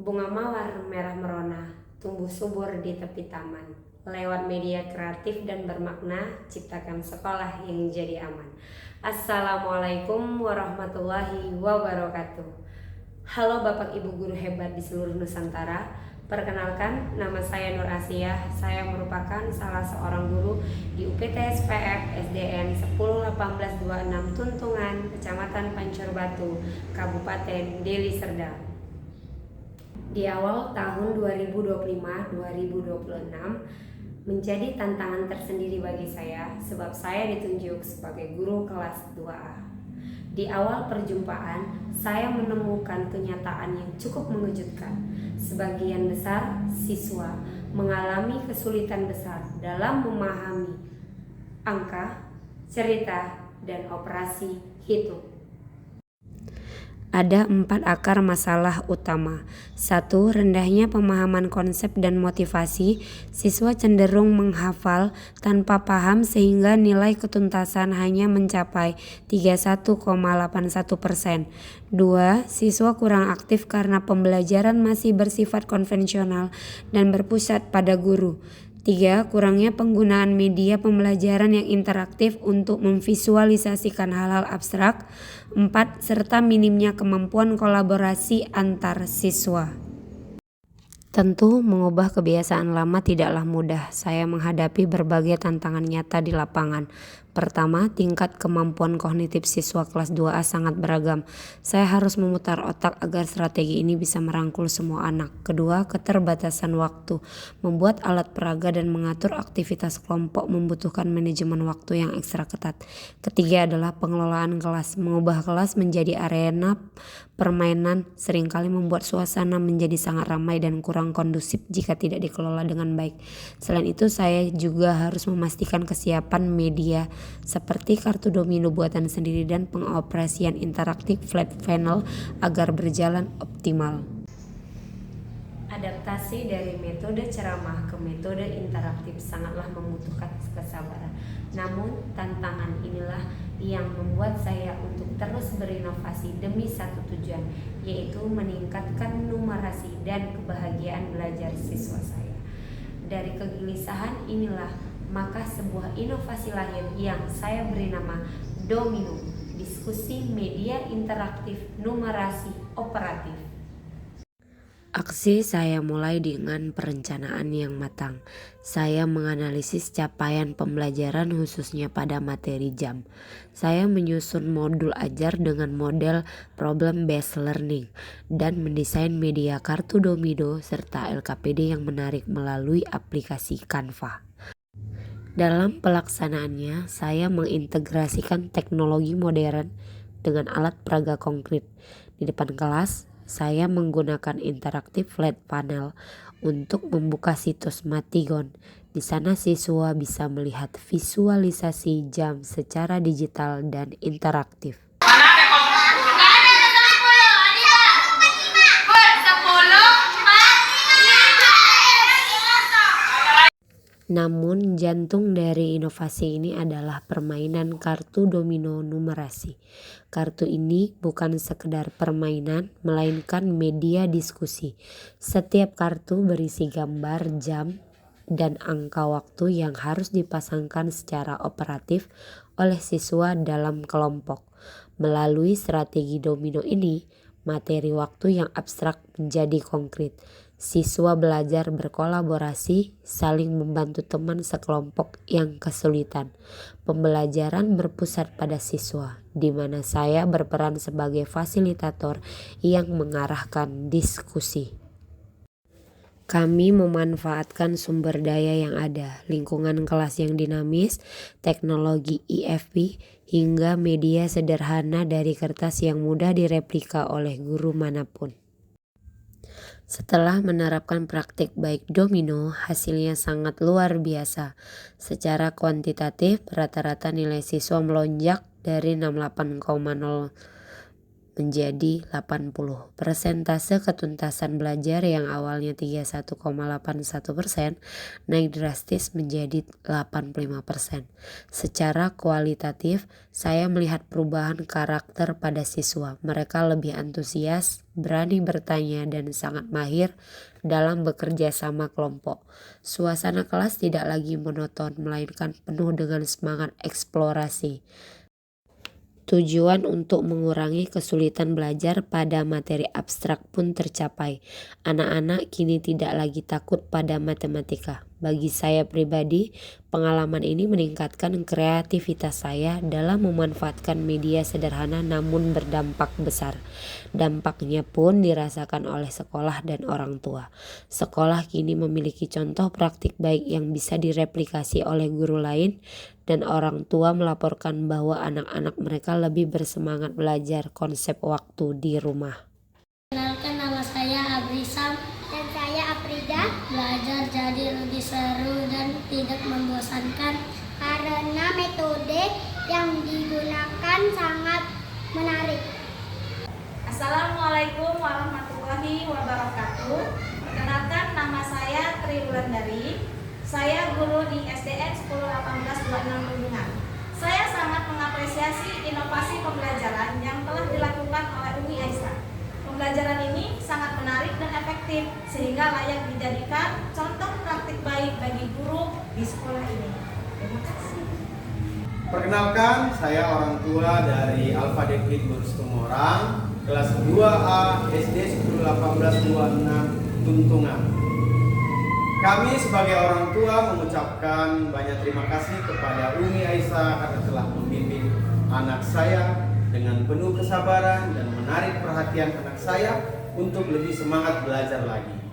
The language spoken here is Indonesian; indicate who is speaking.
Speaker 1: Bunga mawar merah merona, tumbuh subur di tepi taman. Lewat media kreatif dan bermakna, ciptakan sekolah yang jadi aman. Assalamualaikum warahmatullahi wabarakatuh. Halo Bapak Ibu guru hebat di seluruh Nusantara. Perkenalkan, nama saya Nur Asia. Saya merupakan salah seorang guru di UPTSPF SDN 101826 Tuntungan, Kecamatan Pancur Batu, Kabupaten Deli Serdang. Di awal tahun 2025-2026 menjadi tantangan tersendiri bagi saya sebab saya ditunjuk sebagai guru kelas 2A. Di awal perjumpaan, saya menemukan kenyataan yang cukup mengejutkan. Sebagian besar siswa mengalami kesulitan besar dalam memahami angka, cerita, dan operasi hitung. Ada 4 akar masalah utama. 1. Rendahnya pemahaman konsep dan motivasi. Siswa cenderung menghafal tanpa paham sehingga nilai ketuntasan hanya mencapai 31,81%. 2. Siswa kurang aktif karena pembelajaran masih bersifat konvensional dan berpusat pada guru. 3. Kurangnya penggunaan media pembelajaran yang interaktif untuk memvisualisasikan hal-hal abstrak. 4. Serta minimnya kemampuan kolaborasi antar siswa. Tentu mengubah kebiasaan lama tidaklah mudah. Saya menghadapi berbagai tantangan nyata di lapangan. Pertama, tingkat kemampuan kognitif siswa kelas 2A sangat beragam. Saya harus memutar otak agar strategi ini bisa merangkul semua anak. Kedua, keterbatasan waktu. Membuat alat peraga dan mengatur aktivitas kelompok membutuhkan manajemen waktu yang ekstra ketat. Ketiga adalah pengelolaan kelas. Mengubah kelas menjadi arena permainan seringkali membuat suasana menjadi sangat ramai dan kurang kondusif jika tidak dikelola dengan baik. Selain itu, saya juga harus memastikan kesiapan media seperti kartu domino buatan sendiri dan pengoperasian interaktif flat panel agar berjalan optimal. Adaptasi dari metode ceramah ke metode interaktif sangatlah membutuhkan kesabaran. Namun, tantangan inilah yang membuat saya untuk terus berinovasi demi satu tujuan, yaitu meningkatkan numerasi dan kebahagiaan belajar siswa saya. Dari kegelisahan inilah maka sebuah inovasi lahir yang saya beri nama Domino, diskusi media interaktif numerasi operatif. Aksi saya mulai dengan perencanaan yang matang. Saya menganalisis capaian pembelajaran khususnya pada materi jam. Saya menyusun modul ajar dengan model problem based learning dan mendesain media kartu domino serta LKPD yang menarik melalui aplikasi Canva. Dalam pelaksanaannya, saya mengintegrasikan teknologi modern dengan alat peraga konkret. Di depan kelas, saya menggunakan interaktif flat panel untuk membuka situs Matigon. Di sana siswa bisa melihat visualisasi jam secara digital dan interaktif. Namun jantung dari inovasi ini adalah permainan kartu domino numerasi. Kartu ini bukan sekedar permainan, melainkan media diskusi. Setiap kartu berisi gambar, jam, dan angka waktu yang harus dipasangkan secara operatif oleh siswa dalam kelompok. Melalui strategi domino ini, materi waktu yang abstrak menjadi konkret. Siswa belajar berkolaborasi, saling membantu teman sekelompok yang kesulitan. Pembelajaran berpusat pada siswa, di mana saya berperan sebagai fasilitator yang mengarahkan diskusi. Kami memanfaatkan sumber daya yang ada, lingkungan kelas yang dinamis, teknologi IFP, hingga media sederhana dari kertas yang mudah direplika oleh guru manapun. Setelah menerapkan praktik baik domino, hasilnya sangat luar biasa. Secara kuantitatif, rata-rata nilai siswa melonjak dari 68,0 menjadi 80. Persentase ketuntasan belajar yang awalnya 31,81% naik drastis menjadi 85%. Secara kualitatif, saya melihat perubahan karakter pada siswa. Mereka lebih antusias, berani bertanya, dan sangat mahir dalam bekerja sama kelompok. Suasana kelas tidak lagi monoton, melainkan penuh dengan semangat eksplorasi. Tujuan untuk mengurangi kesulitan belajar pada materi abstrak pun tercapai. Anak-anak kini tidak lagi takut pada matematika. Bagi saya pribadi, pengalaman ini meningkatkan kreativitas saya dalam memanfaatkan media sederhana namun berdampak besar. Dampaknya pun dirasakan oleh sekolah dan orang tua. Sekolah kini memiliki contoh praktik baik yang bisa direplikasi oleh guru lain, dan orang tua melaporkan bahwa anak-anak mereka lebih bersemangat belajar konsep waktu di rumah.
Speaker 2: Kenalkan, nama saya Abrisam dan saya Aprida. Belajar jadi lebih seru dan tidak membosankan karena metode yang digunakan sangat menarik.
Speaker 3: Assalamualaikum warahmatullahi wabarakatuh. Perkenalkan, nama saya Tri Wulandari. Saya guru di SDN 101826 Bendungan. Saya sangat mengapresiasi inovasi pembelajaran yang telah dilakukan oleh Umi Aisyah. Pembelajaran ini sangat menarik dan efektif sehingga layak dijadikan contoh praktik baik bagi guru di sekolah ini. Terima kasih.
Speaker 4: Perkenalkan, saya orang tua dari Alfa Dekrit Lurus Tumorang, kelas 2A SD 101826 Tuntungan. Kami sebagai orang tua mengucapkan banyak terima kasih kepada Umi Aisyah karena telah membimbing anak saya dengan penuh kesabaran dan menarik perhatian anak saya untuk lebih semangat belajar lagi.